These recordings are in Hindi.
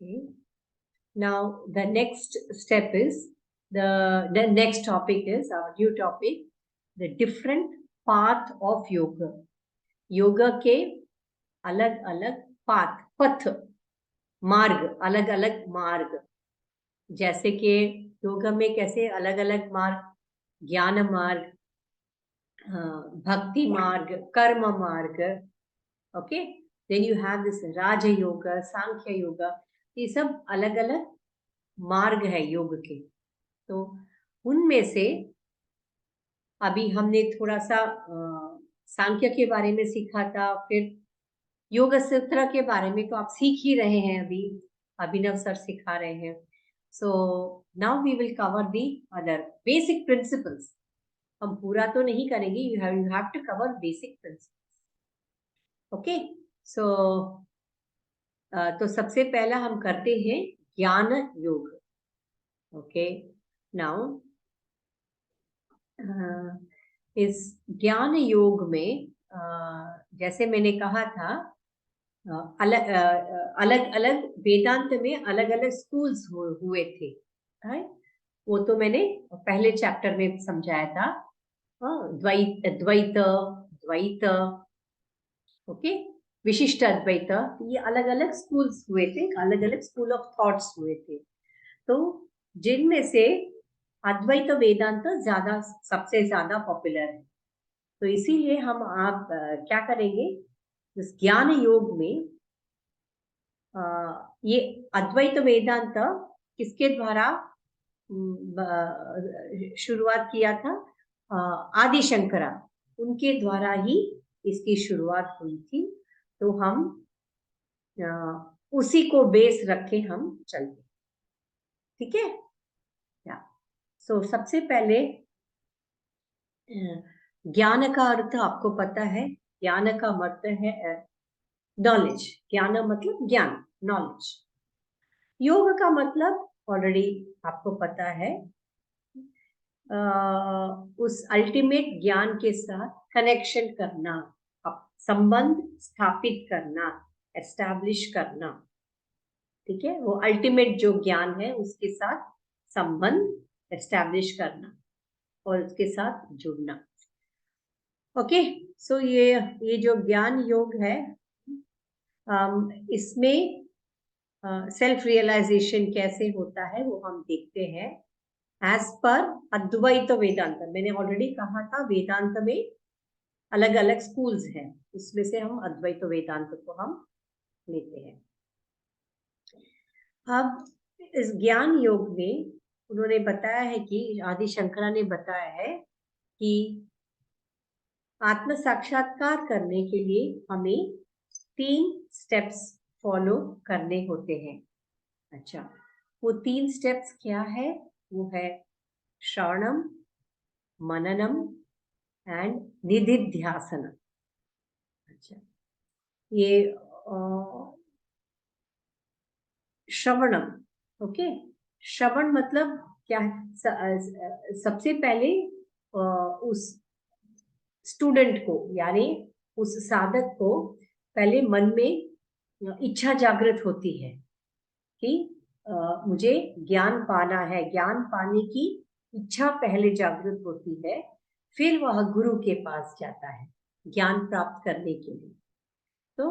Okay. Now the next step is the next topic is our new topic, the different path of yoga. Yoga के अलग अलग पथ मार्ग, अलग अलग मार्ग, जैसे कि योगा में कैसे अलग अलग मार्ग, ज्ञान मार्ग, भक्ति मार्ग, कर्म मार्ग. Okay, then you have this raj yoga, Sankhya yoga. ये सब अलग अलग मार्ग है योग के. तो उनमें से अभी हमने थोड़ा सा सांख्य के बारे में सीखा था, फिर योग सूत्र के बारे में तो आप सीख ही रहे हैं, अभी अभिनव सर सिखा रहे हैं. So now we will cover the other basic principles. हम पूरा तो नहीं करेंगे, you have to cover basic principles. Okay, so तो सबसे पहला हम करते हैं ज्ञान योग. ओके, नाउ इस ज्ञान योग में जैसे मैंने कहा था, अलग अलग वेदांत में अलग अलग स्कूल्स हुए थे. वो तो मैंने पहले चैप्टर में समझाया था. द्वैत द्वैत, ओके, विशिष्ट अद्वैत, ये अलग अलग स्कूल्स हुए थे, अलग अलग स्कूल ऑफ थॉट्स हुए थे. तो जिनमें से अद्वैत वेदांत ज्यादा सबसे ज्यादा पॉपुलर है. तो इसीलिए हम आप क्या करेंगे, इस ज्ञान योग में ये अद्वैत वेदांत किसके द्वारा शुरुआत किया था, आदि शंकरा, उनके द्वारा ही इसकी शुरुआत हुई थी. तो हम उसी को बेस रखे हम चलते. ठीक है. सो सबसे पहले ज्ञान का अर्थ आपको पता है. ज्ञान का मतलब है नॉलेज. ज्ञान मतलब ज्ञान, नॉलेज. योग का मतलब ऑलरेडी आपको पता है, उस अल्टीमेट ज्ञान के साथ कनेक्शन करना, संबंध स्थापित करना, एस्टैब्लिश करना. ठीक है, वो अल्टीमेट जो ज्ञान है उसके साथ संबंध एस्टैब्लिश करना और उसके साथ जुड़ना. ओके, सो ये जो ज्ञान योग है, इसमें सेल्फ रियलाइजेशन कैसे होता है वो हम देखते हैं एज पर अद्वैत वेदांत. मैंने ऑलरेडी कहा था वेदांत में अलग अलग स्कूल्स हैं, उसमें से हम अद्वैत वेदांत को हम लेते हैं. अब इस ज्ञान योग में उन्होंने बताया है कि आदि शंकरा ने बताया है कि आत्म साक्षात्कार करने के लिए हमें 3 स्टेप्स फॉलो करने होते हैं. अच्छा, वो 3 स्टेप्स क्या है? वो है श्रवणम, मननम एंड निधिध्यासनम. अच्छा, ये श्रवणम. ओके, श्रवण मतलब क्या है? सबसे पहले उस स्टूडेंट को, यानी उस साधक को पहले मन में इच्छा जागृत होती है कि मुझे ज्ञान पाना है. ज्ञान पाने की इच्छा पहले जागृत होती है, फिर वह गुरु के पास जाता है ज्ञान प्राप्त करने के लिए. तो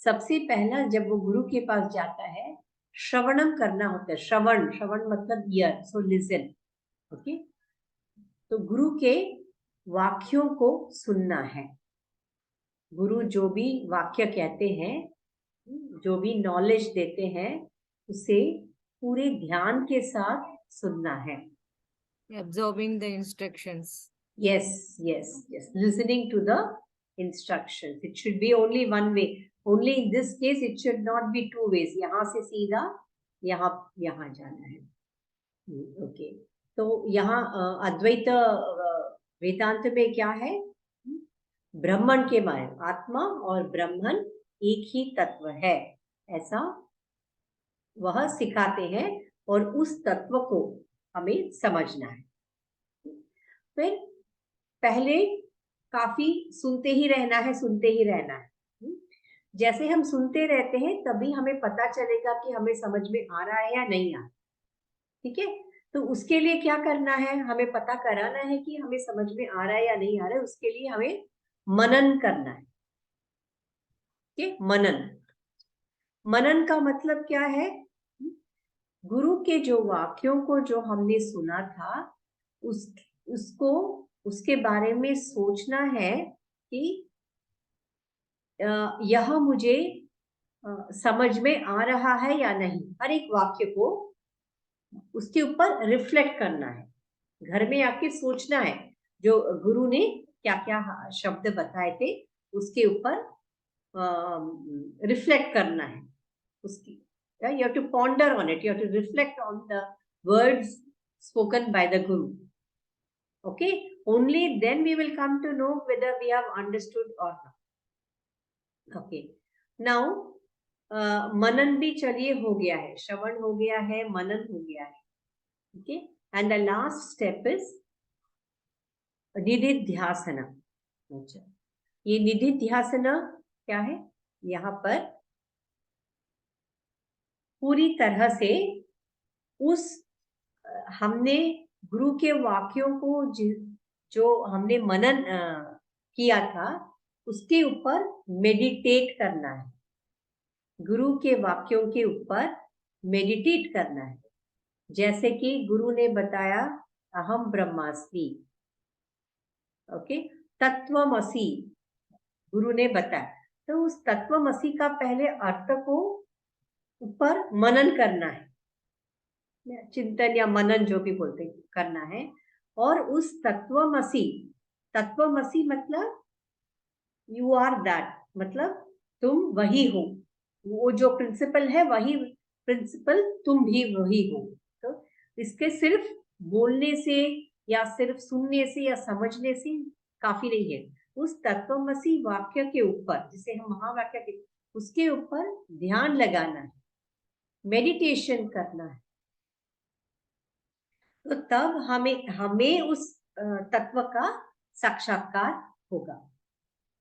सबसे पहला जब वो गुरु के पास जाता है, श्रवणम करना होता है. श्रवण, श्रवण मतलब ईयर, सो लिसन. ओके, तो गुरु के वाक्यों को सुनना है. गुरु जो भी वाक्य कहते हैं, जो भी नॉलेज देते हैं, उसे पूरे ध्यान के साथ सुनना है. Absorbing the instructions. Yes, yes, yes. Listening to the instructions. It should be only one way. Only in this case, it should not be 2 ways. यहाँ से सीधा यहाँ जाना है. ओके, तो यहाँ अद्वैत वेदांत में क्या है? ब्रह्मन के बारे में, आत्मा और ब्रह्मन एक ही तत्व है, ऐसा वह सिखाते हैं और उस तत्व को हमें समझना है. फिर पहले काफी सुनते ही रहना है, सुनते ही रहना है. जैसे हम सुनते रहते हैं तभी हमें पता चलेगा कि हमें समझ में आ रहा है या नहीं आ रहा। ठीक है, तो उसके लिए क्या करना है, हमें पता कराना है कि हमें समझ में आ रहा है या नहीं आ रहा है। उसके लिए हमें मनन करना है। ठीक, मनन। मनन का मतलब क्या है, गुरु के जो वाक्यों को जो हमने सुना था उसको उसके बारे में सोचना है कि यह मुझे समझ में आ रहा है या नहीं। हर एक वाक्य को उसके ऊपर रिफ्लेक्ट करना है, घर में आके सोचना है जो गुरु ने क्या क्या शब्द बताए थे उसके ऊपर रिफ्लेक्ट करना है उसकी। you have to ponder on it, you have to reflect on the words spoken by the guru. Okay, only then we will come to know whether we have understood or not. Okay, now मनन भी चलिए हो गया है, श्रवण हो गया है, मनन हो गया है। Okay, and the last step is निधिध्यासना। अच्छा, ये निधिध्यासना क्या है, यहाँ पर पूरी तरह से उस हमने गुरु के वाक्यों को जो हमने मनन किया था उसके ऊपर मेडिटेट करना है, गुरु के वाक्यों के ऊपर मेडिटेट करना है। जैसे कि गुरु ने बताया अहम ब्रह्मास्मि, ओके, तत्वमसि गुरु ने बताया, तो उस तत्वमसि का पहले अर्थ को ऊपर मनन करना है, चिंतन या मनन जो भी बोलते करना है। और उस तत्वमसि, तत्वमसि मतलब यू आर दैट, मतलब तुम वही हो, वो जो प्रिंसिपल है वही प्रिंसिपल, तुम भी वही हो। तो इसके सिर्फ बोलने से या सिर्फ सुनने से या समझने से काफी नहीं है, उस तत्वमसि वाक्य के ऊपर, जिसे हम महावाक्य के, उसके ऊपर ध्यान लगाना है, मेडिटेशन करना है। तो तब हमें उस तत्व का साक्षात्कार होगा।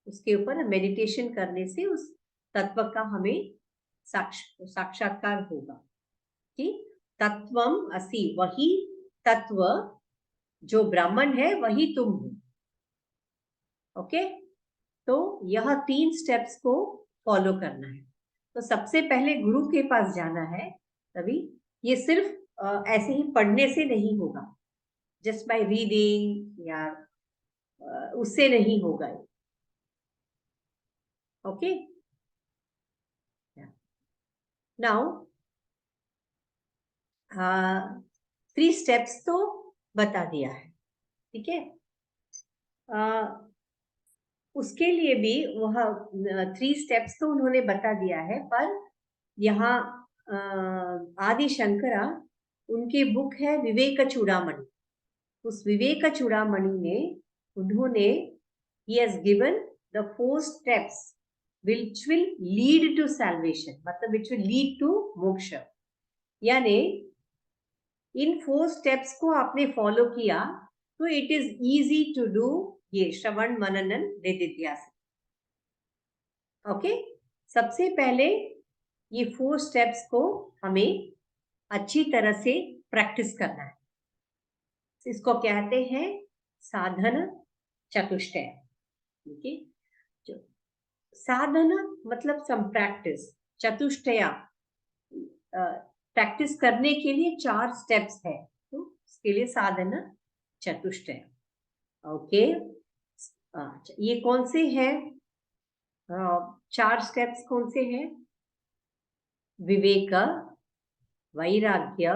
उसके ऊपर मेडिटेशन करने से उस तत्व का हमें साक्षात्कार होगा कि तत्वम असि, वही तत्व जो ब्राह्मण है वही तुम हो। ओके, तो यह 3 स्टेप्स को फॉलो करना है। तो सबसे पहले गुरु के पास जाना है, तभी ये सिर्फ ऐसे ही पढ़ने से नहीं होगा, जस्ट बाय रीडिंग या उससे नहीं होगा। ओके, नाउ 3 स्टेप्स तो बता दिया है। ठीक है, उसके लिए भी वह 3 स्टेप्स तो उन्होंने बता दिया है, पर यहाँ आदि शंकरा उनकी बुक है विवेक चूड़ामणि। उस विवेक चूड़ामणि में उन्होंने he has given the 4 steps which will lead to salvation, मतलब which will lead to मोक्ष। यानी इन 4 स्टेप्स को आपने फॉलो किया तो it is easy to do ये श्रवण मनन निधिध्यासन। ओके, सबसे पहले ये 4 स्टेप्स को हमें अच्छी तरह से प्रैक्टिस करना है। इसको कहते हैं साधन चतुष्टय। ओके, साधन मतलब सम प्रैक्टिस, चतुष्टया प्रैक्टिस करने के लिए 4 स्टेप्स है, तो उसके लिए साधन चतुष्टय। ओके, ये कौन से हैं 4 स्टेप्स, कौन से हैं? विवेक, वैराग्य,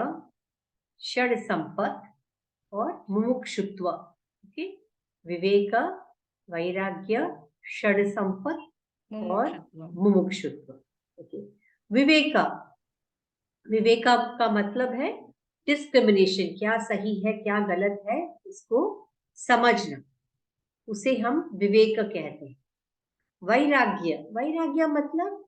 षड संपत् और मुमुक्षुत्व। ओके, विवेक, वैराग्य, षड संपत् और मुमुक्षुत्व। ओके, विवेक, विवेक का मतलब है डिस्क्रिमिनेशन, क्या सही है क्या गलत है इसको समझना, उसे हम विवेक कहते हैं। वैराग्य, वैराग्य मतलब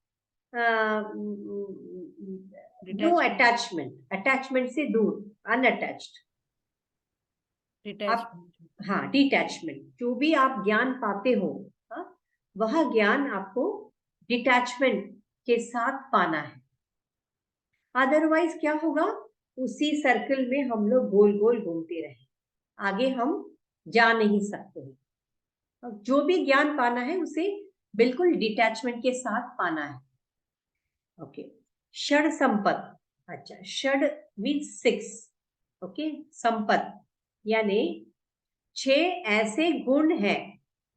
नो अटैचमेंट, अटैचमेंट से दूर, अनअटैच्ड। हाँ, डिटैचमेंट। जो भी आप ज्ञान पाते हो, वह ज्ञान आपको डिटैचमेंट के साथ पाना है, अदरवाइज क्या होगा, उसी सर्कल में हम लोग गोल गोल घूमते रहे, आगे हम जा नहीं सकते हैं। जो भी ज्ञान पाना है उसे बिल्कुल डिटैचमेंट के साथ पाना है। ओके, षड संपत, अच्छा षड मीन्स 6, ओके, संपत यानी 6 ऐसे गुण हैं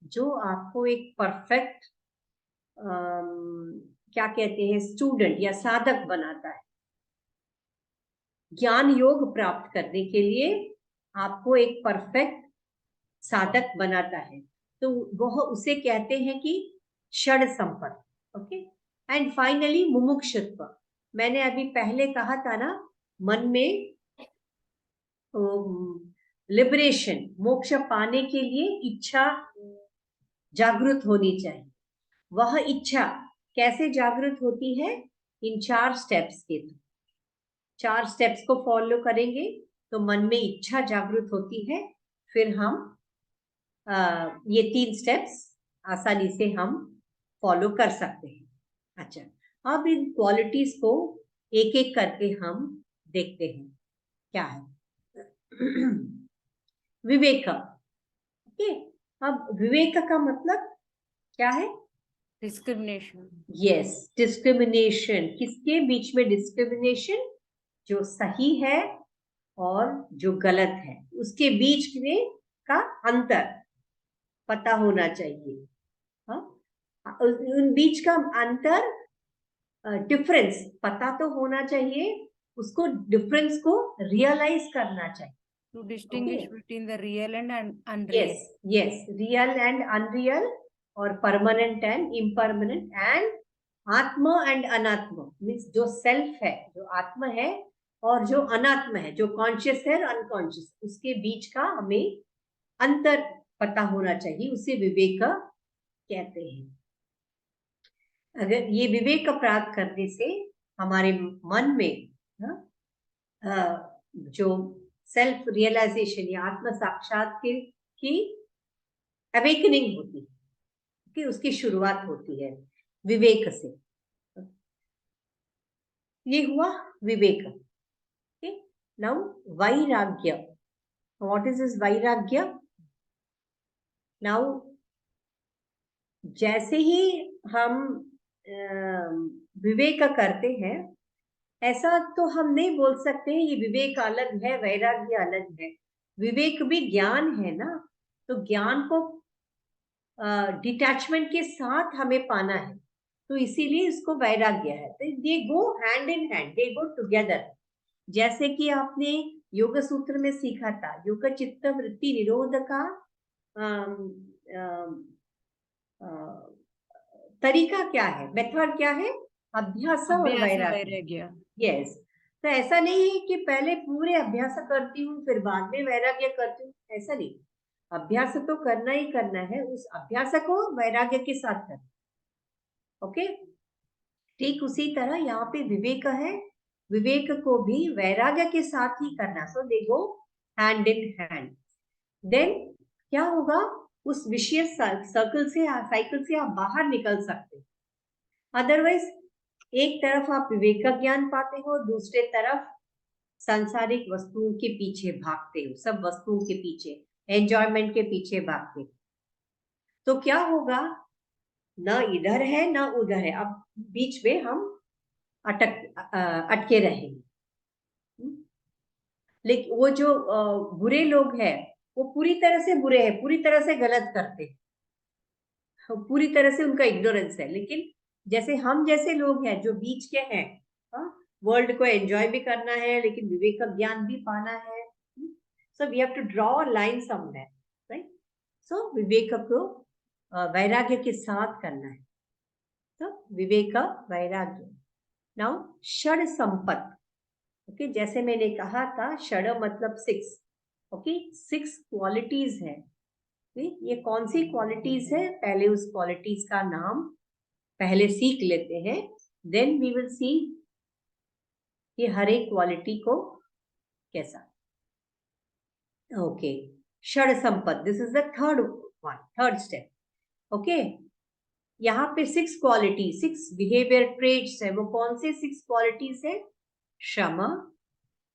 जो आपको एक परफेक्ट क्या कहते हैं स्टूडेंट या साधक बनाता है। ज्ञान योग प्राप्त करने के लिए आपको एक परफेक्ट साधक बनाता है, तो वह उसे कहते हैं कि षड संपद। ओके, एंड फाइनली मुमुक्षुत्व, मैंने अभी पहले कहा था ना, मन में लिबरेशन, मोक्ष पाने के लिए इच्छा जागृत होनी चाहिए। वह इच्छा कैसे जागृत होती है, इन 4 स्टेप्स के थ्रू। 4 स्टेप्स को फॉलो करेंगे तो मन में इच्छा जागृत होती है, फिर हम ये 3 स्टेप्स आसानी से हम फॉलो कर सकते हैं। अच्छा, अब इन क्वालिटीज को एक एक करके हम देखते हैं क्या है। विवेक, ओके, अब विवेक का मतलब क्या है? डिस्क्रिमिनेशन। Yes, discrimination. किसके बीच में डिस्क्रिमिनेशन? जो सही है और जो गलत है, उसके बीच में का अंतर पता होना चाहिए। हाँ, उन बीच का अंतर, डिफरेंस पता तो होना चाहिए, उसको डिफरेंस को रियलाइज करना चाहिए। To distinguish between the real and unreal. Yes yes, real and unreal, और परमानेंट एंड इम्परमानेंट, एंड आत्मा एंड अनात्मा, मीन्स जो सेल्फ है, जो आत्मा है, और जो अनात्मा है, जो कॉन्शियस है और अनकॉन्शियस, उसके बीच का हमें अंतर पता होना चाहिए, उसे विवेक कहते हैं। अगर ये विवेक प्राप्त करने से हमारे मन में जो सेल्फ रियलाइजेशन या आत्म साक्षात्कार की अवेकनिंग होती है, कि उसकी शुरुआत होती है विवेक से। ये हुआ विवेक। ओके, नाउ वैराग्य, व्हाट इज दिस वैराग्य? नाउ जैसे ही हम विवेक करते हैं, ऐसा तो हम नहीं बोल सकते ये विवेक अलग है वैराग्य अलग है। विवेक भी ज्ञान है ना, तो ज्ञान को डिटैचमेंट के साथ हमें पाना है, तो इसीलिए इसको वैराग्य है। तो they go hand in hand, they go together. जैसे कि आपने योग सूत्र में सीखा था, योग चित्त वृत्ति निरोध का तरीका क्या है, मेथड क्या है? अभ्यास और अभ्यास वैराग्य। वैराग्य। यस, तो ऐसा नहीं है कि पहले पूरे अभ्यास करती हूँ फिर बाद में वैराग्य करती हूँ, ऐसा नहीं। अभ्यास तो करना ही करना है, उस अभ्यास को वैराग्य के साथ करना। ओके, ठीक उसी तरह यहाँ पे विवेक है, विवेक को भी वैराग्य के साथ ही करना। So they go hand in hand. Then क्या होगा, उस विषय सर्कल से, साइकिल से आप बाहर निकल सकते। अदरवाइज एक तरफ आप विवेक का ज्ञान पाते हो, दूसरे तरफ सांसारिक वस्तुओं के पीछे भागते हो, सब वस्तुओं के पीछे, एंजॉयमेंट के पीछे भागते, तो क्या होगा, ना इधर है ना उधर है, अब बीच में हम अटके रहेंगे। लेकिन वो जो बुरे लोग हैं, वो पूरी तरह से बुरे हैं, पूरी तरह से गलत करते हैं, पूरी तरह से उनका इग्नोरेंस है। लेकिन जैसे हम जैसे लोग हैं जो बीच के हैं, वर्ल्ड को एंजॉय भी करना है लेकिन विवेक का ज्ञान भी पाना है, so we have to draw a line somewhere, right? So विवेक को वैराग्य के साथ करना है, तो विवेक वैराग्य। नाउ षड संपत, ओके, जैसे मैंने कहा था षड मतलब 6, ओके, 6 क्वालिटीज है। ये कौन सी क्वालिटीज है, पहले उस क्वालिटीज का नाम पहले सीख लेते हैं, देन वी विल सी कि हर एक क्वालिटी को कैसा। ओके, षड संपद, this is the third one, third step. Okay, यहाँ पे 6 क्वालिटी, 6 बिहेवियर ट्रेट्स है। वो कौन से 6 क्वालिटीज है? क्षमा,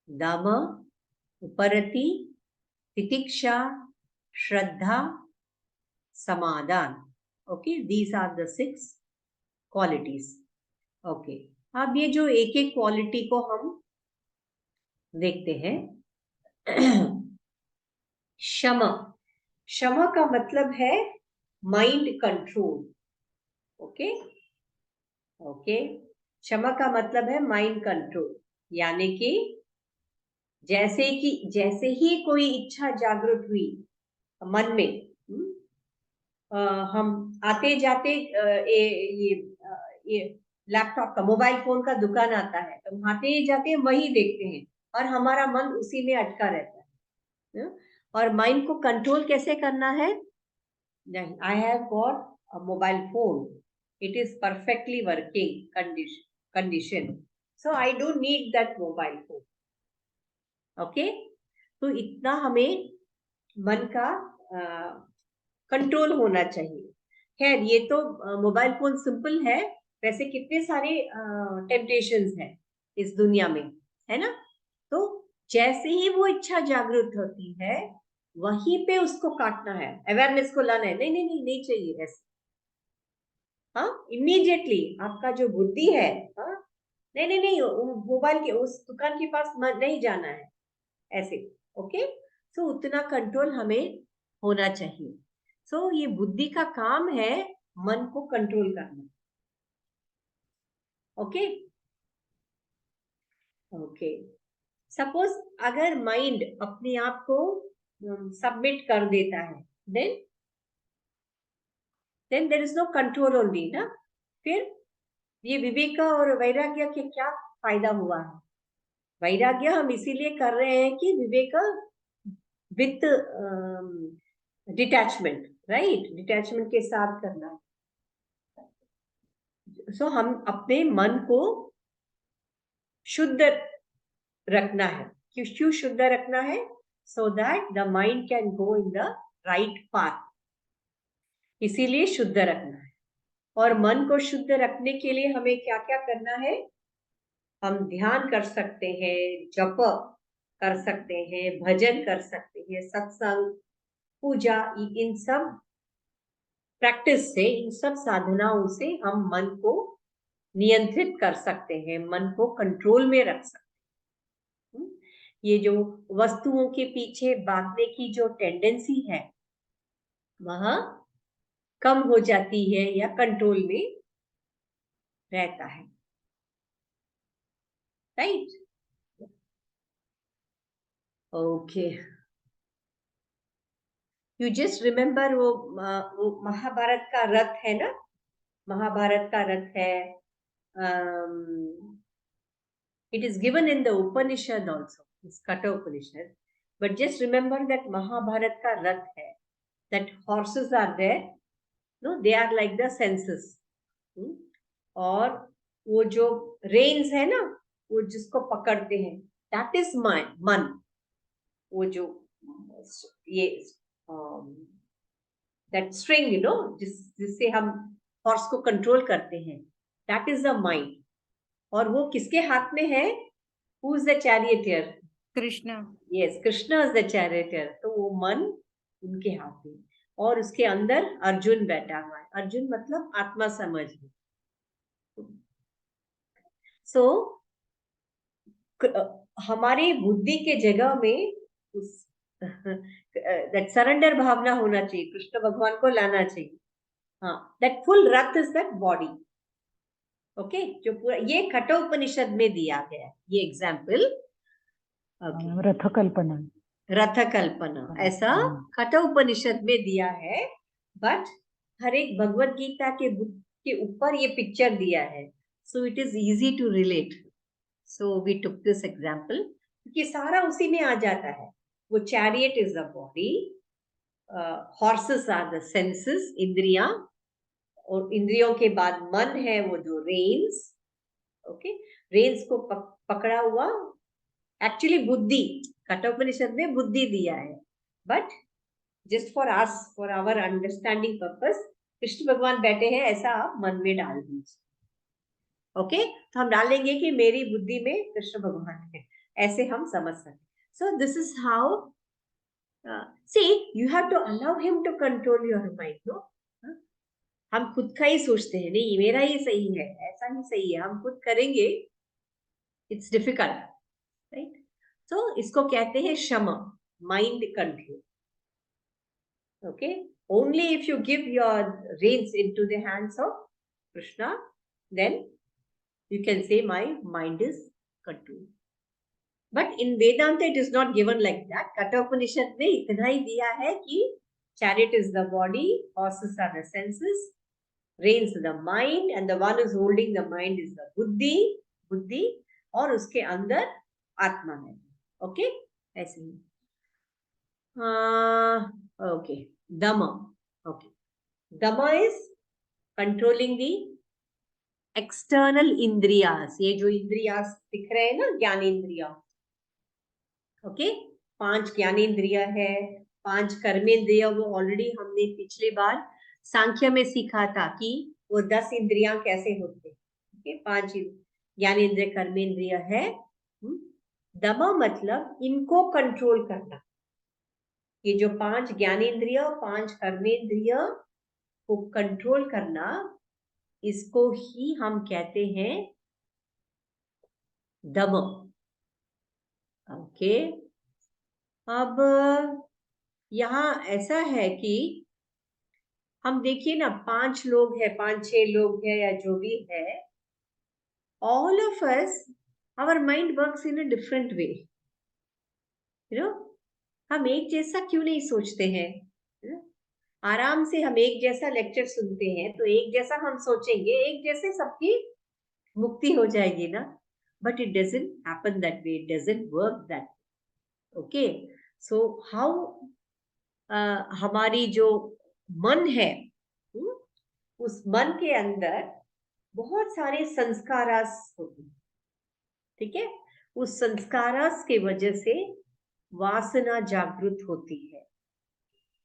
दम, उपरति, तितिक्षा, श्रद्धा, समाधान। Okay, these are the 6 qualities. Okay, अब ये जो एक एक क्वालिटी को हम देखते हैं। क्षमा, क्षमा का मतलब है माइंड कंट्रोल। ओके ओके, क्षमा का मतलब है माइंड कंट्रोल, यानी कि जैसे ही कोई इच्छा जागृत हुई मन में, हम आते जाते ये लैपटॉप का, मोबाइल फोन का दुकान आता है, तो हम आते जाते वही देखते हैं और हमारा मन उसी में अटका रहता है। और माइंड को कंट्रोल कैसे करना है? नहीं, I have got a mobile phone, it is perfectly working condition, so I don't need that mobile phone. Okay, तो इतना हमें मन का कंट्रोल होना चाहिए। खैर, ये तो मोबाइल फोन सिंपल है, वैसे कितने सारे टेम्पटेशंस हैं इस दुनिया में, है ना? तो जैसे ही वो इच्छा जागृत होती है, वहीं पे उसको काटना है, अवेयरनेस को लाना है। नहीं नहीं नहीं, नहीं चाहिए ऐसे। हाँ, इमीडिएटली आपका जो बुद्धि है, हाँ, नहीं नहीं नहीं, मोबाइल के उस दुकान के पास नहीं जाना है ऐसे। ओके, सो उतना कंट्रोल हमें होना चाहिए। सो ये बुद्धि का काम है मन को कंट्रोल करना। ओके ओके, सपोज अगर माइंड अपने आप को सबमिट कर देता है, then there is no control only ना। फिर ये विवेक और वैराग्य के क्या फायदा हुआ है? वैराग्य हम इसीलिए कर रहे हैं कि विवेक विथ डिटैचमेंट, राइट, डिटैचमेंट के साथ करना है। सो हम अपने मन को शुद्ध रखना है। क्यों शुद्ध रखना है? So that the mind can go in the right path, इसीलिए शुद्ध रखना है। और मन को शुद्ध रखने के लिए हमें क्या क्या करना है? हम ध्यान कर सकते हैं, जप कर सकते हैं, भजन कर सकते हैं, सत्संग, पूजा, इन सब प्रैक्टिस से, इन सब साधनाओं से हम मन को नियंत्रित कर सकते हैं, मन को कंट्रोल में रख सकते हैं। ये जो वस्तुओं के पीछे भागने की जो टेंडेंसी है, वह कम हो जाती है या कंट्रोल में रहता है, right? Okay, you just remember वो महाभारत का रथ है ना, महाभारत का रथ है। It is given in the Upanishad also, it's Katha Upanishad. But just remember that Mahabharat ka rath hai, that horses are there, no, they are like the senses. और वो जो reins है ना, वो जिसको पकड़ते हैं, that is मन। वो जो ये that string, you know, जिससे हम horse को control करते हैं, that is the mind. और वो किसके हाथ में है? Who is the charioteer? Krishna. Yes, Krishna is the charioteer. तो वो मन उनके हाथ में, और उसके अंदर अर्जुन बैठा हुआ है। अर्जुन मतलब आत्मा समझ। सो हमारी बुद्धि के जगह में उस that सरेंडर भावना होना चाहिए, कृष्ण भगवान को लाना चाहिए। हाँ, that full Rath is that body. Okay, जो पूरा ये कठोर उपनिषद में दिया गया है, ये एग्जाम्पल। रथ कल्पना, रथ कल्पना ऐसा कठोर उपनिषद में दिया है। बट हर एक भगवत गीता के ऊपर ये पिक्चर दिया है, so it is easy to relate. So we took this example क्योंकि सारा उसी में आ जाता है। वो chariot is the body, horses are the senses, इंद्रियां, और इंद्रियों के बाद मन है वो जो रेन्स। ओके, रेन्स को पकड़ा हुआ एक्चुअली बुद्धि, कठोपनिषद में बुद्धि दिया है, but just for us, for our understanding purpose, Krishna भगवान बैठे हैं ऐसा आप मन में डाल दीजिए। ओके, तो हम डालेंगे कि मेरी बुद्धि में कृष्ण भगवान है, ऐसे हम समझ सकते। So this is how see you have to allow him to control your mind. No, हम खुद का ही सोचते हैं, नहीं मेरा ही सही है, ऐसा ही सही है, हम खुद करेंगे, इट्स डिफिकल्ट, राइट? तो इसको कहते हैं शम, mind control. Okay, only if you give your reins into the hands of Krishna, then you can say my mind is controlled. But in Vedanta it is not given like that. Kathopanishad में इतना ही दिया है कि chariot is the body, horses are the senses, reins the mind, and the one who is holding the mind is the बुद्धि, और उसके अंदर आत्मा है। ओके, ऐसे ही। Okay, Dhamma. Okay, Dhamma is controlling the external indriyas. ये जो इंद्रियास दिख रहे हैं ना, ज्ञानेंद्रिया। ओके, 5 ज्ञानेंद्रिया है, 5 कर्मेंद्रिया। वो ऑलरेडी हमने पिछले बार सांख्य में सीखा था कि वो 10 इंद्रियां कैसे होते हैं। ओके, 5 ज्ञानेंद्रिय कर्मेंद्रिय है। दमा मतलब इनको कंट्रोल करना। ये जो 5 ज्ञानेंद्रिय, 5 कर्मेंद्रिय को कंट्रोल करना, इसको ही हम कहते हैं दम। ओके, अब यहाँ ऐसा है कि हम देखिए ना, 5 लोग हैं, 5-6 लोग हैं या जो भी है, all of us, our mind works in a different way, you know? हम एक जैसा क्यों नहीं सोचते हैं? आराम से हम एक जैसा लेक्चर सुनते हैं तो एक जैसा हम सोचेंगे, एक जैसे सबकी मुक्ति हो जाएगी ना। But it doesn't happen that way, it doesn't work that. Okay, so how हमारी जो मन है, उस मन के अंदर बहुत सारे संस्कारास होते हैं, ठीक है? उस संस्कारास के वजह से वासना जागृत होती है।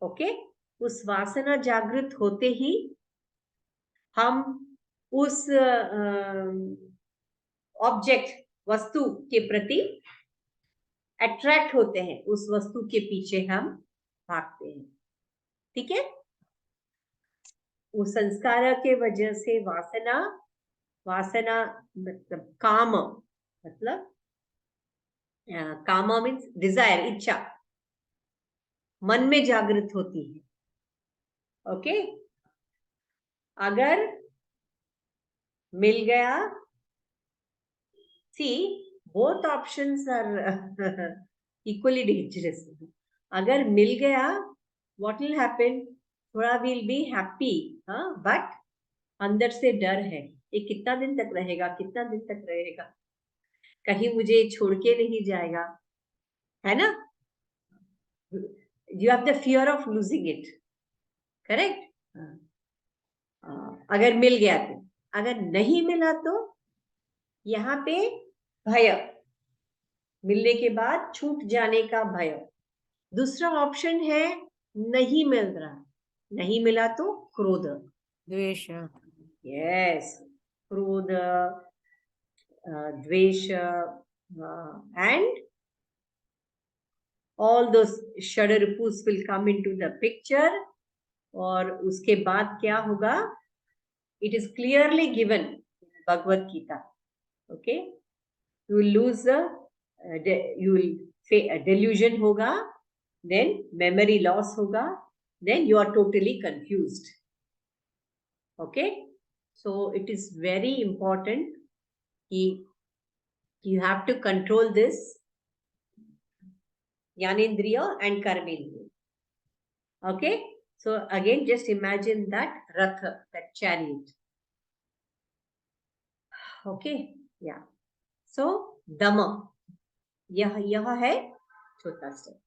ओके, उस वासना जागृत होते ही हम उस ऑब्जेक्ट, वस्तु के प्रति अट्रैक्ट होते हैं, उस वस्तु के पीछे हम भागते हैं, ठीक है? उस संस्कार के वजह से वासना मतलब काम, मतलब कामा मीन्स डिजायर, इच्छा मन में जागृत होती है। ओके, अगर मिल गया, see both options are equally dangerous. अगर मिल गया, व्हाट विल हैपन? थोड़ा विल बी हैप्पी, हाँ, बट अंदर से डर है, ये कितना दिन तक रहेगा, कितना दिन तक रहेगा, कहीं मुझे छोड़ के नहीं जाएगा, है ना? You have the fear of losing it, correct? अगर मिल गया तो, अगर नहीं मिला तो यहाँ पे भय, मिलने के बाद छूट जाने का भय। दूसरा ऑप्शन है नहीं मिल रहा, नहीं मिला तो क्रोध, द्वेष, यस, क्रोध, द्वेष, and all those षडरिपुस will come into the picture। और उसके बाद क्या होगा? It is clearly given in Bhagavad Gita. Okay, you will lose you will delusion होगा, then memory loss होगा, then you are totally confused. Okay, so it is very important कि you have to control this Jnanendriya and Karmendriya. Okay, so again just imagine that Ratha, that chariot. Okay, yeah. So Dhamma, यह है छोटा स्टेप,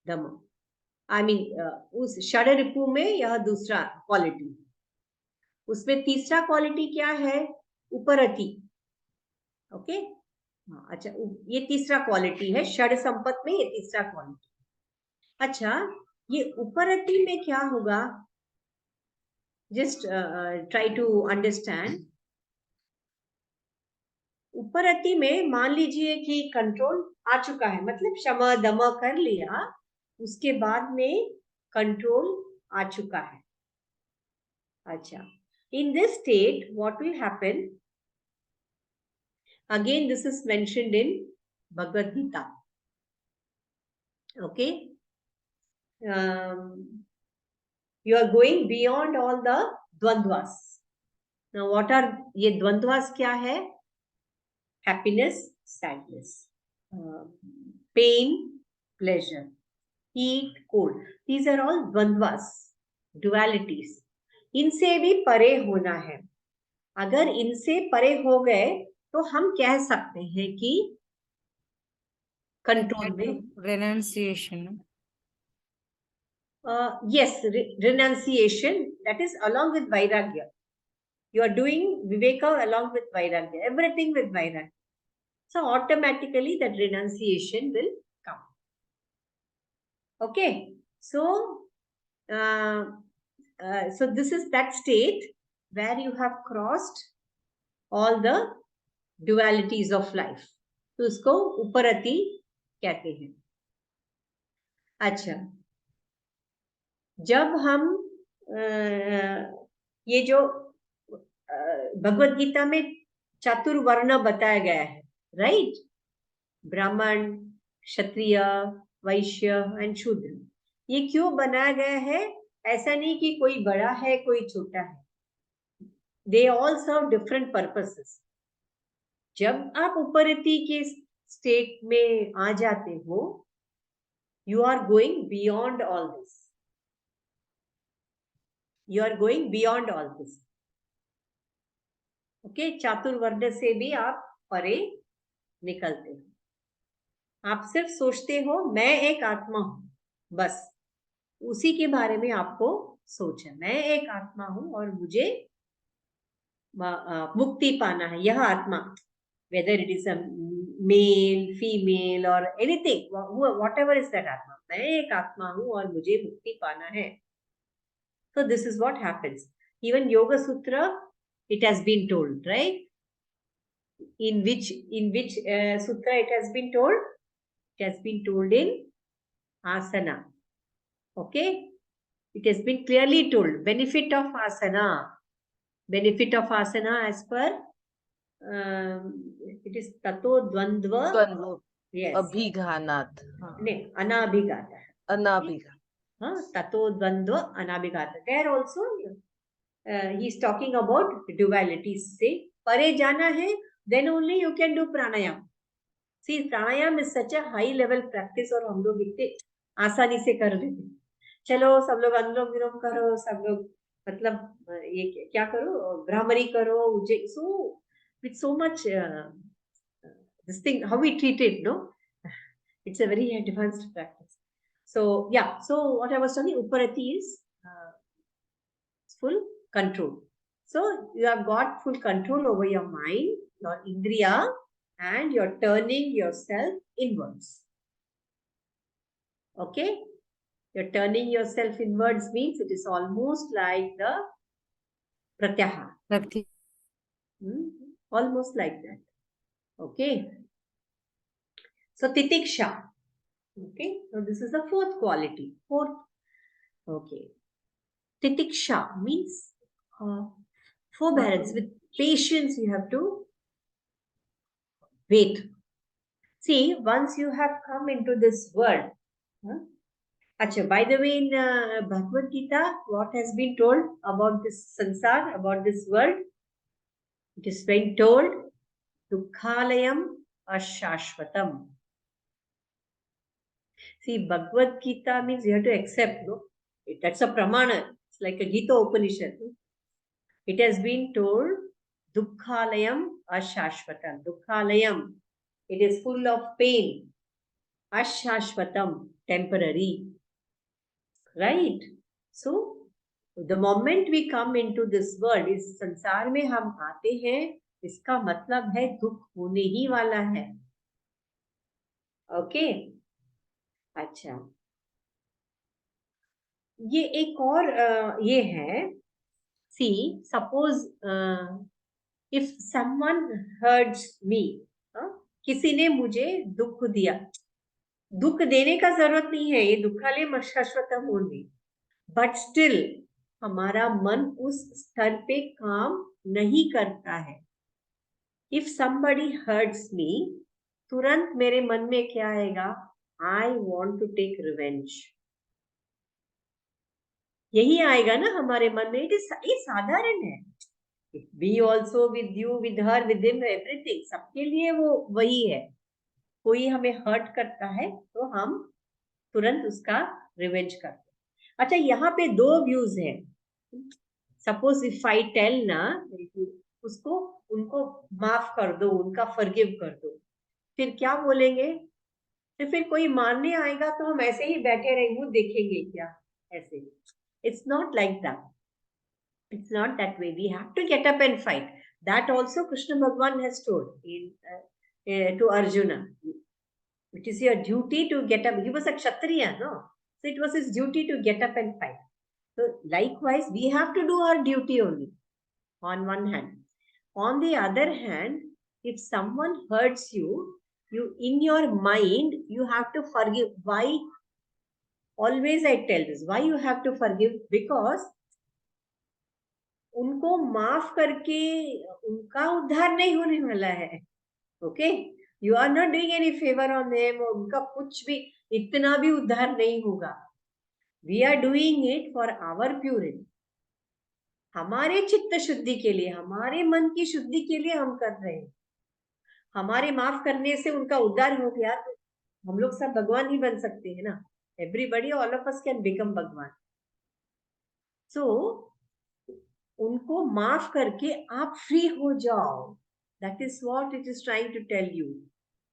Dhamma। I mean उस षडरिपु में यह दूसरा क्वालिटी। उसमें तीसरा क्वालिटी क्या है? उपरति। ओके, अच्छा, ये तीसरा क्वालिटी है षड संपत में, ये तीसरा क्वालिटी। अच्छा, ये उपरति में क्या होगा? just try to understand. उपरति में मान लीजिए कि कंट्रोल आ चुका है, मतलब क्षमा दम कर लिया, उसके बाद में कंट्रोल आ चुका है. अच्छा, in this state what will happen? Again this is mentioned in Bhagavad Gita. Okay, you are going beyond all the dvandvas. Now what are ye dvandvas? क्या है? Happiness, sadness, pain, pleasure, heat, cold. These are all dvandvas, dualities. इनसे भी परे होना है. अगर इनसे परे हो गए तो हम कह सकते हैं कि कंट्रोल में. Renunciation. Yes, renunciation, that is along with vairagya. You are doing viveka along with vairagya, everything with vairagya. So automatically that renunciation will come. Okay, so so this is that state where you have crossed all the dualities of life. तो उसको उपरति कहते हैं. अच्छा, जब हम ये जो भगवत गीता में चातुर्वर्ण बताया गया है, राइट? ब्राह्मण, क्षत्रिय, वैश्य एंड शूद्र. ये क्यों बनाया गया है? ऐसा नहीं कि कोई बड़ा है कोई छोटा है. They all serve different purposes. जब आप उपरति के स्टेट में आ जाते हो, you are going beyond all this. You are going beyond all this. Okay, चातुर्वर्ण से भी आप परे निकलते हो. आप सिर्फ सोचते हो मैं एक आत्मा हूं, बस उसी के बारे में आपको सोचना. मैं एक आत्मा हूं और मुझे मुक्ति पाना है. यह आत्मा, whether it is a male, female or anything, whatever is that atma, मैं एक आत्मा हूं और मुझे मुक्ति पाना है. So this is what happens. Even Yoga Sutra, it has been told, right? In which sutra it has been told? It has been told in asana. Okay, it has been clearly told. Benefit of asana. Benefit of asana as per it is tato dvandva. Yes. अभिघानात्. नहीं, अनाभिघात है. अनाभिघात. हाँ, ततो द्वंद्व अनाभिघात. There also he is talking about dualities. से परे जाना है, then only you can do pranayam. See, pranayam is such a high level practice और हम लोग इतने आसानी से कर लेते हैं. चलो सब लोग अनुलोम विलोम करो, सब लोग मतलब ये क्या करो, भ्रामरी करो, so with so much this thing how we treat it, no? It's a very advanced practice. So yeah, so what I was telling, Uparati is full control. So you have got full control over your mind, your indriya, and you're turning yourself inwards. Okay? You're turning yourself inwards means it is almost like the pratyahara. Almost like that. Okay? So titiksha. Okay? So this is the fourth quality. Fourth. Okay. Titiksha means forbearance. With patience you have to wait. See, once you have come into this world, Acha, by the way, in Bhagavad Gita, what has been told about this sansar, about this world? It is been told, Dukkhalayam Ashashvatam. See, Bhagavad Gita means you have to accept, no? That's a pramana. It's like a Gita Upanishad. No? It has been told, Dukkhalayam Ashashvatam. Dukkhalayam. It is full of pain. Ashashvatam. Temporary. Right? So, the moment we come into this world, इस संसार में हम आते हैं, इसका मतलब है दुख होने ही वाला है. ओके? अच्छा, ये एक और ये है See, suppose if someone hurts me, किसी ने मुझे दुख दिया, दुख देने का जरूरत नहीं है, ये दुखाले शाश्वतम होंगे, बट स्टिल हमारा मन उस स्तर पे काम नहीं करता है. इफ somebody hurts me, तुरंत मेरे मन में क्या आएगा? I want to take revenge. यही आएगा ना हमारे मन में. ये साधारण है. We also, with you, with her, with him, everything, सबके लिए वो वही है. कोई हमें हर्ट करता है तो हम तुरंत उसका रिवेंज करते हैं. अच्छा, यहाँ पे दो व्यूज हैं. सपोज इफ आई टेल ना उसको, उनको माफ कर दो, उनका फॉरगिव कर दो, फिर क्या बोलेंगे? तो फिर कोई मारने आएगा तो हम ऐसे ही बैठे रहेंगे, देखेंगे क्या? ऐसे. It's not like that. It's not that way. We have to get up and fight. That also Krishna Bhagwan has told to Arjuna. It is your duty to get up. He was a Kshatriya, no? So it was his duty to get up and fight. So likewise, we have to do our duty only, on one hand. On the other hand, if someone hurts you, in your mind, you have to forgive. Why? Always I tell this. Why you have to forgive? Because उनको माफ करके उनका उद्धार नहीं होने वाला है. Okay, you are not doing any favour on them. उनका कुछ भी, इतना भी उद्धार नहीं होगा. We are doing it for our purity. हमारे चित्त शुद्धि के लिए, हमारे मन की शुद्धि के लिए हम कर रहे हैं. हमारे माफ करने से उनका उद्धार हो गया तो हम लोग सब भगवान ही बन सकते हैं ना. Everybody, all of us can become Bhagwan. So उनको माफ करके आप फ्री हो जाओ. That is what it is trying to tell you.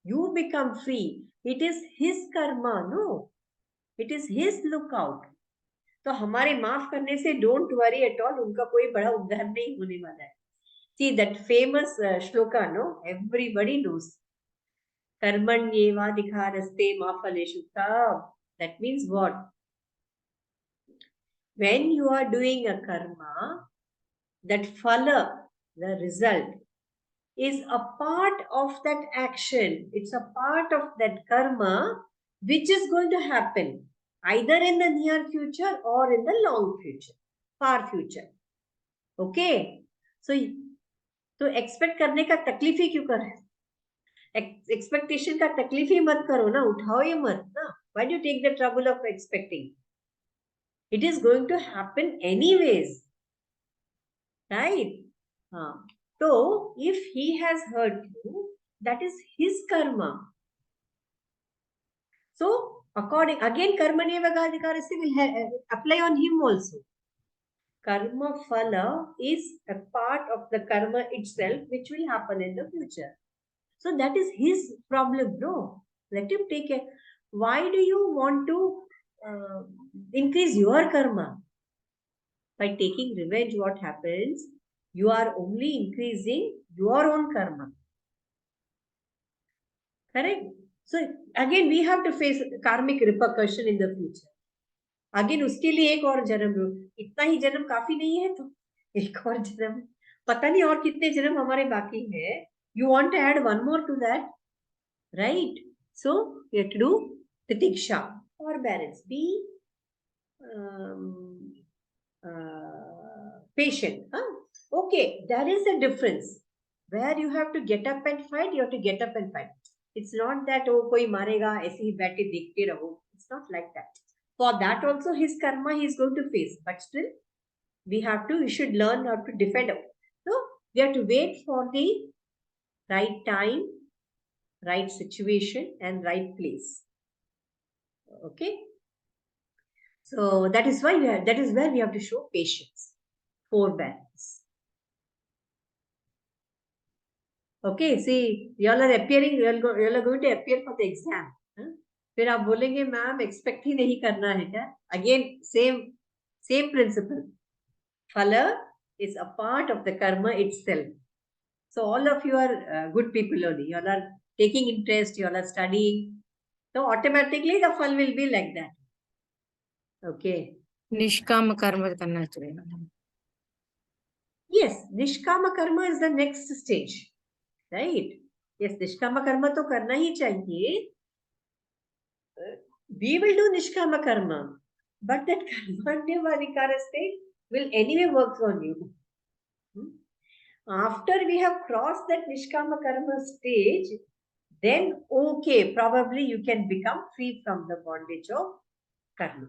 You become free. It is his karma, no, it is his lookout. तो हमारे माफ करने से डोंट वरी एट ऑल, उनका कोई बड़ा उद्धार नहीं होने वाला है. See that famous shloka, no? Everybody knows. Karmanyevadhikaraste ma phaleshu tab. That means what? When you are doing a karma, that phala, the result, is a part of that action. It's a part of that karma which is going to happen either in the near future or in the long future, far future. Okay? So expect करने का तकलीफ ही क्यों कर रहे? एक्सपेक्टेशन का तकलीफ ही मत करो ना, उठाओ ये मत ना. Why do take the trouble of expecting? It is going to happen anyways, right? हाँ. तो if he has hurt you, that is his karma. So according, again कर्मण्येवाधिकारस्य will apply on him also. Karma phala is a part of the karma itself which will happen in the future. So that is his problem, bro. Let him take it. Why do you want to increase your karma? By taking revenge, what happens? You are only increasing your own karma. Correct? So again, we have to face karmic repercussion in the future. Again, उसके लिए एक और जन्म लो. इतना ही जन्म काफी नहीं है तो एक और जन्म, पता नहीं और कितने जन्म हमारे बाकी हैं. You want to add one more to that, right? So you have to do titiksha, forbearance. Be patient. Okay, there is a difference. Where you have to get up and fight, you have to get up and fight. It's not that oh कोई मारेगा ऐसे ही बैठे देखते रहो. It's not like that. For that also his karma he is going to face. But still, we should learn how to defend. So we have to wait for the right time, right situation, and right place. Okay. So that is why that is where we have to show patience, forbearance. Okay. See, you all are appearing. You all are going to appear for the exam. फिर आप बोलेंगे मैम एक्सपेक्ट ही नहीं करना है क्या? Again same principle. Phala is a part of the karma itself. So all of you are good people only. You all are taking interest, you all are studying. So automatically the phal will be like that. Okay. निष्काम कर्म करना चाहिए. Yes, Nishkama karma is the next stage, right? Yes, Nishkama karma to karna hi chahiye. We will do Nishkama karma, but that Karmanyavadikara state will anyway work on you. After we have crossed that Nishkama karma stage, then okay, probably you can become free from the bondage of karma.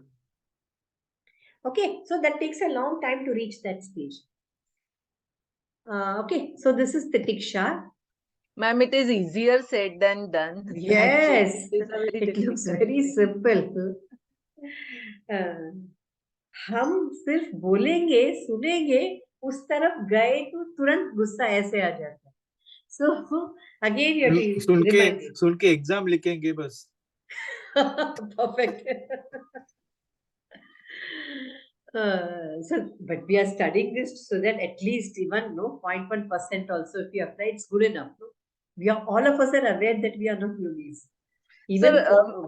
Okay, so that takes a long time to reach that stage. Okay, so this is Titiksha. Ma'am, it is easier said than done. Yes, Actually, it is a very it looks difficult very thing. simple. हम सिर्फ बोलेंगे सुनेंगे उस तरफ गए तो तुरंत गुस्सा ऐसे आ जाता है. So again you have to remind it. सुन के एग्जाम लिखेंगे बस. Perfect. So, but we are studying this so that at least even 0.1% also if you apply, it's good enough. No? We are all of us are aware that we are not yogis. Even Sir,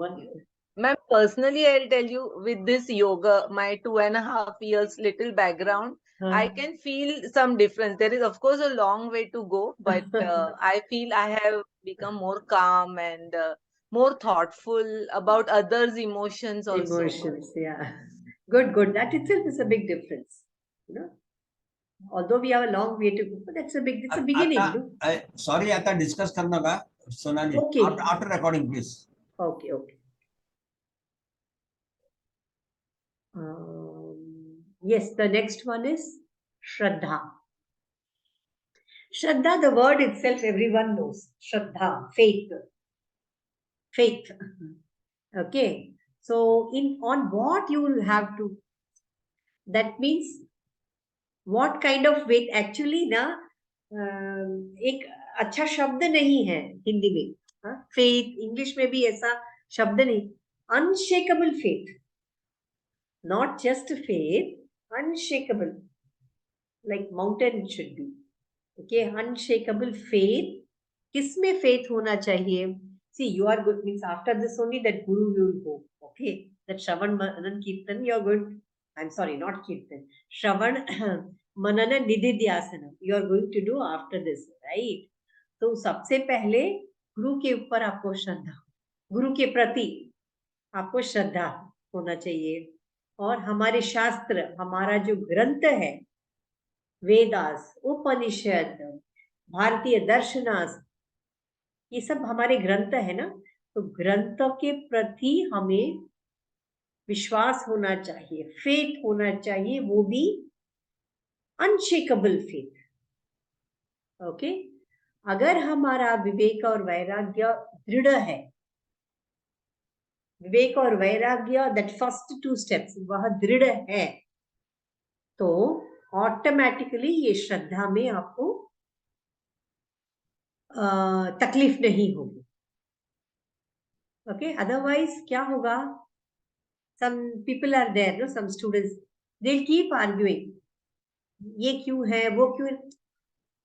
ma'am, personally, I'll tell you, with this yoga, my 2.5 years little background, I can feel some difference. There is, of course, a long way to go, but I feel I have become more calm and more thoughtful about others' emotions also. Emotions, yeah. Good, good. That itself is a big difference. You know, although we have a long way to go, but that's a big. It's a beginning. No? Sorry, आता discuss करना का Sonali. Okay. After recording, please. Okay, okay. Yes, the next one is Shraddha. Shraddha, the word itself, everyone knows. Shraddha, faith. Faith. Okay. So, on what you will have to, that means what kind of faith? Actually, ना एक अच्छा शब्द नहीं है हिंदी में. Faith, English में भी ऐसा शब्द नहीं. Unshakable faith. Not just faith, unshakable. Like mountain it should be. Okay, unshakable faith. किसमें faith होना चाहिए? See, you are good. Means after this only that guru you will go. Okay, that Shravan Manan Kirtan you are good. I'm sorry, not Kirtan. Shravan Manana Nididhyasana you are going to do after this, right? तो सबसे पहले गुरु के ऊपर आपको श्रद्धा, गुरु के प्रति आपको श्रद्धा होना चाहिए. और हमारे शास्त्र, हमारा जो ग्रंथ है, वेदास, उपनिषद, भारतीय दर्शनास, ये सब हमारे ग्रंथ है ना. तो ग्रंथों के प्रति हमें विश्वास होना चाहिए, फेथ होना चाहिए, वो भी अनशेकेबल फेथ. ओके, अगर हमारा विवेक और वैराग्य दृढ़ है, विवेक और वैराग्य, दैट फर्स्ट 2 स्टेप्स वह दृढ़ है, तो ऑटोमेटिकली ये श्रद्धा में आपको तकलीफ नहीं होगी. ओके, अदरवाइज क्या होगा? some people are there, no, some students, they'll keep arguing, ये क्यों है, वो क्यों,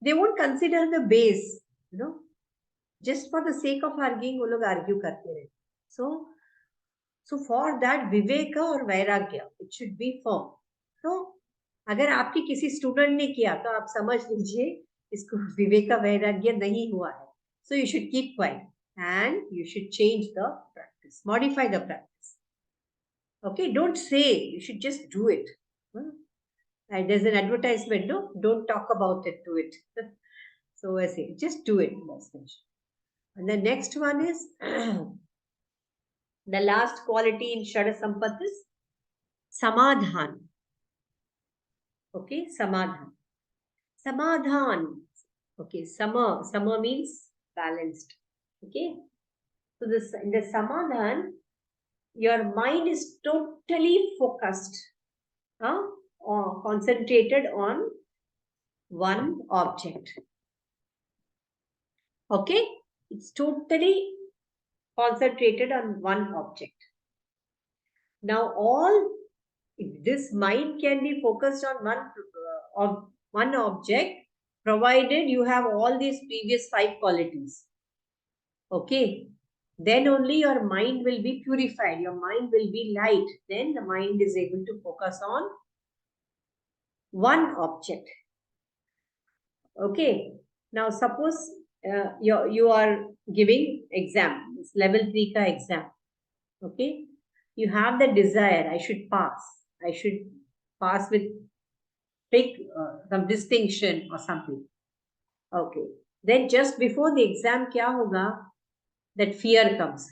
they won't consider the base, you know, just for the sake of arguing वो लोग argue करते रहे. So for that विवेक और वैराग्य it should be firm. तो अगर आपके किसी स्टूडेंट ने किया तो आप समझ लीजिए इसको विवेक का वैराग्य नहीं हुआ है. So you should keep quiet and you should change the practice, modify the practice. Okay, don't say, you should just do it. And there's an advertisement, no? Don't talk about it, do it. So I say, just do it. And the next one is, the last quality in Shada Sampath is Samadhan. Okay, Samadhan. Samadhan. Okay, Sama means balanced. Okay, so this in the Samadhan, your mind is totally focused, or concentrated on one object. Okay, it's totally concentrated on one object. Now, this mind can be focused on one object, provided you have all these previous 5 qualities. Okay. Then only your mind will be purified, your mind will be light. Then the mind is able to focus on one object. Okay. Now suppose you are giving exam, it's level 3 ka exam. Okay. You have the desire, I should pass. I should pass with some distinction or something. Okay. Then just before the exam, kya hoga? That fear comes.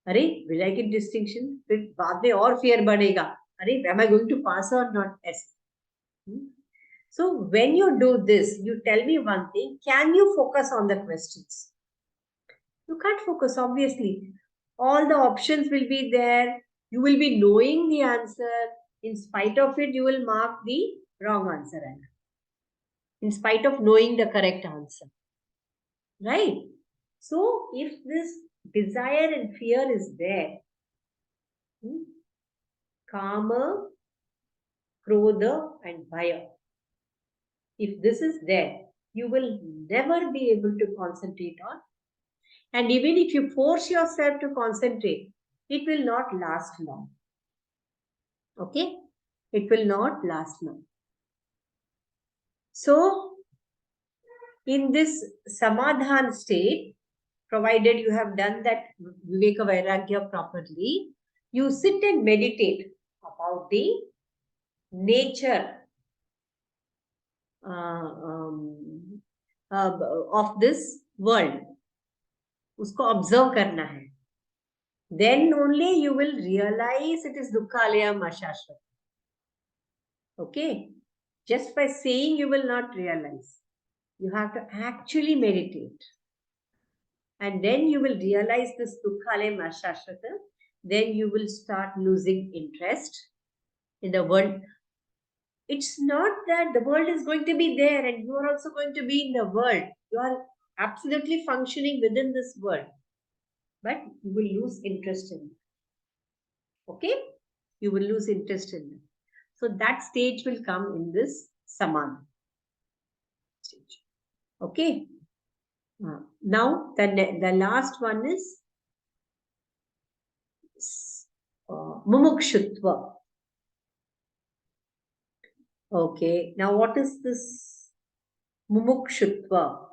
अरे will I get distinction? फिर बाद में और fear बढ़ेगा. अरे am I going to pass or not? Yes. So when you do this, you tell me one thing. Can you focus on the questions? You can't focus, obviously. All the options will be there. You will be knowing the answer. In spite of it, you will mark the wrong answer. In spite of knowing the correct answer. Right? So if this desire and fear is there, Kama, Krodha and Bhaya, if this is there, you will never be able to concentrate on. And even if you force yourself to concentrate, it will not last long. Okay? It will not last long. So, in this Samadhan state, provided you have done that Viveka Vairagya properly, you sit and meditate about the nature of this world. Usko observe karna hai. Then only you will realize it is Dukkhalayam Ashashvat. Okay? Just by saying you will not realize. You have to actually meditate. And then you will realize this Dukkhalayam Ashashvat. Then you will start losing interest in the world. It's not that the world is going to be there and you are also going to be in the world. You are absolutely functioning within this world. But you will lose interest in it. Okay? You will lose interest in it. So that stage will come in this Samadhi stage. Okay? Now, the last one is Mumukshutva. Okay, now what is this Mumukshutva?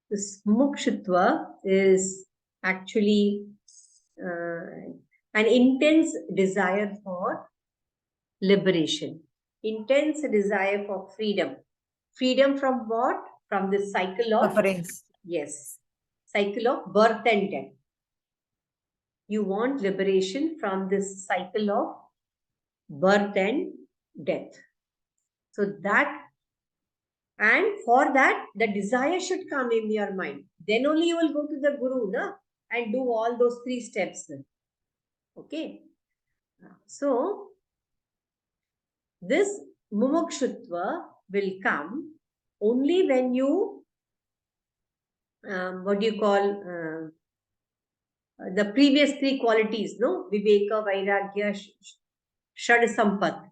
This Mumukshutva is actually an intense desire for liberation, intense desire for freedom. Freedom from what? From this cycle of Sufferings. Yes, cycle of birth and death. You want liberation from this cycle of birth and death. So that, and for that, the desire should come in your mind. Then only you will go to the Guru and do all those 3 steps. Okay. So, this Mumukshutva will come only when you, what do you call, the previous 3 qualities, no? Viveka, Vairagya, Shad Sampat.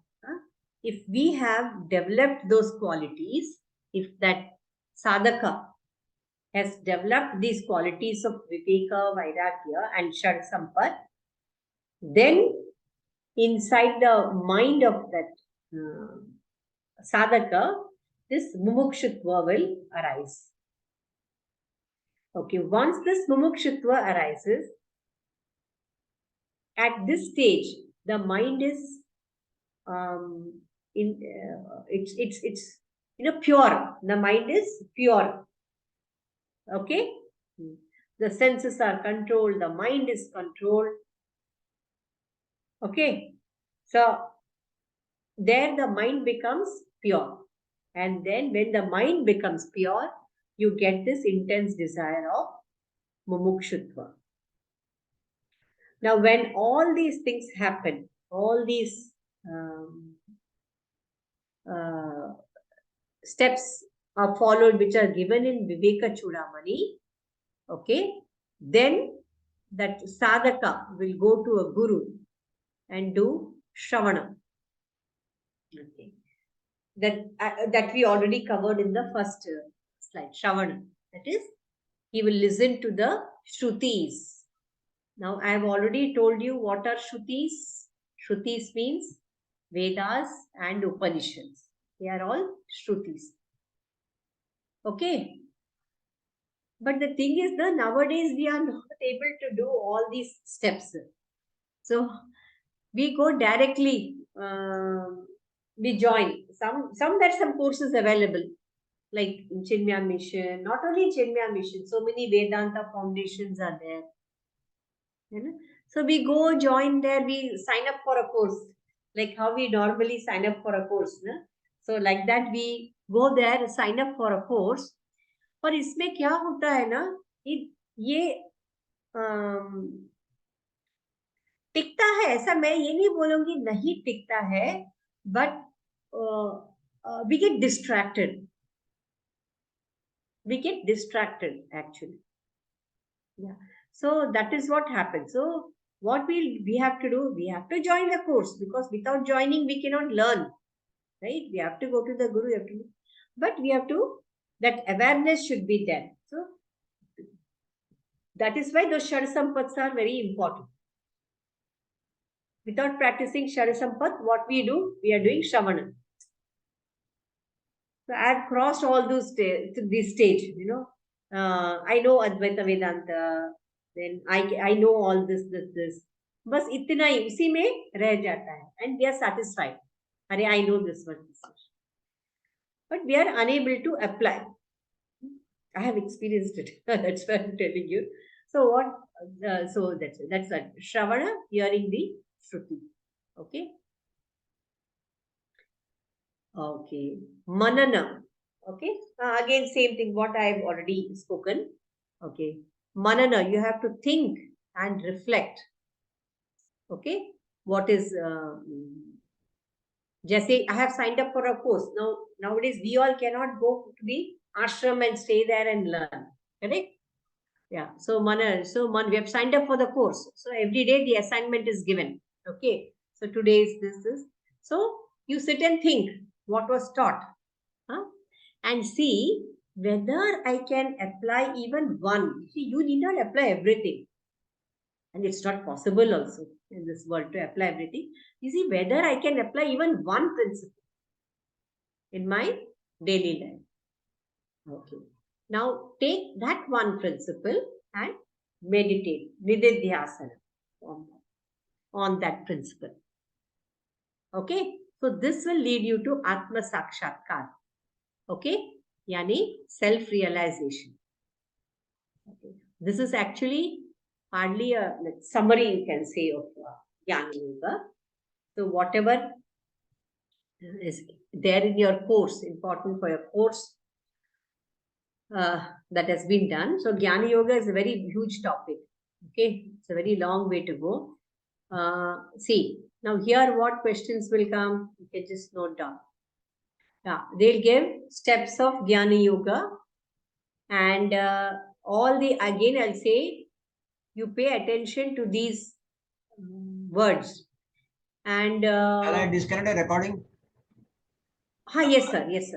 If we have developed those qualities, if that sadhaka has developed these qualities of Viveka, Vairagya and Shad Sampat, then inside the mind of that sadhaka, this Mumukshutva will arise. Okay, once this Mumukshutva arises, at this stage, the mind is it's pure. The mind is pure. Okay, the senses are controlled, the mind is controlled. Okay, so there the mind becomes pure, and then when the mind becomes pure, you get this intense desire of Mumukshutva. Now, when all these things happen, all these steps are followed, which are given in Viveka Chudamani, okay, then that sadhaka will go to a guru and do Shravana. Okay, that we already covered in the first slide, Shravana. That is, he will listen to the Shrutis. Now, I have already told you what are Shrutis. Shrutis means Vedas and Upanishads. They are all Shrutis. Okay. But the thing is that nowadays we are not able to do all these steps. So we go directly, we join. Some there are some courses available, like Chinmaya Mission, not only Chinmaya Mission, so many Vedanta foundations are there. You know? So we go join there, we sign up for a course, like how we normally sign up for a course. No? So like that we go there, sign up for a course. और इसमें क्या होता है ना, ये टिकता है, ऐसा मैं ये नहीं बोलूंगी नहीं टिकता है, but we get distracted actually. Yeah, so that is what happens. So what we have to do, we have to join the course, because without joining we cannot learn, right? We have to go to the guru, we have to, but we have to, that awareness should be there. So that is why those Shad Sampaths are very important. Without practicing Shad Sampath, what we do, we are doing Shravana. So I have crossed all those to this stage, you know. I know Advaita Vedanta, then I know all this. बस इतना ही उसी में रह जाता है, and we are satisfied. अरे I know this one, but we are unable to apply. I have experienced it. That's why I'm telling you. So what? So that's what Shravana, hearing the Shruti. Okay. Okay. Manana. Okay. Again, same thing. What I have already spoken. Okay. Manana. You have to think and reflect. Okay. What is? Jesse, I have signed up for a course. Now nowadays we all cannot go to the ashram and stay there and learn. Correct? Yeah. So we have signed up for the course. So every day the assignment is given. Okay. So today is this. So you sit and think what was taught, and see whether I can apply even one. See, you need not apply everything, and it's not possible also in this world to apply everything. You see whether I can apply even one principle in my daily life. Okay. Now take that one principle and meditate, nididhyasana, on that principle. Okay. So this will lead you to Atma Sakshatkar. Okay. Yani self-realization. Okay. This is actually hardly a summary, you can say, of Jnana Yoga. So whatever is there in your course, important for your course, that has been done. So Jnana Yoga is a very huge topic. Okay. It's a very long way to go. See, now here what questions will come, you can just note down. Yeah, they'll give steps of Jnana Yoga, and again I'll say, you pay attention to these words. And Shall I disconnect a recording? yes sir, yes.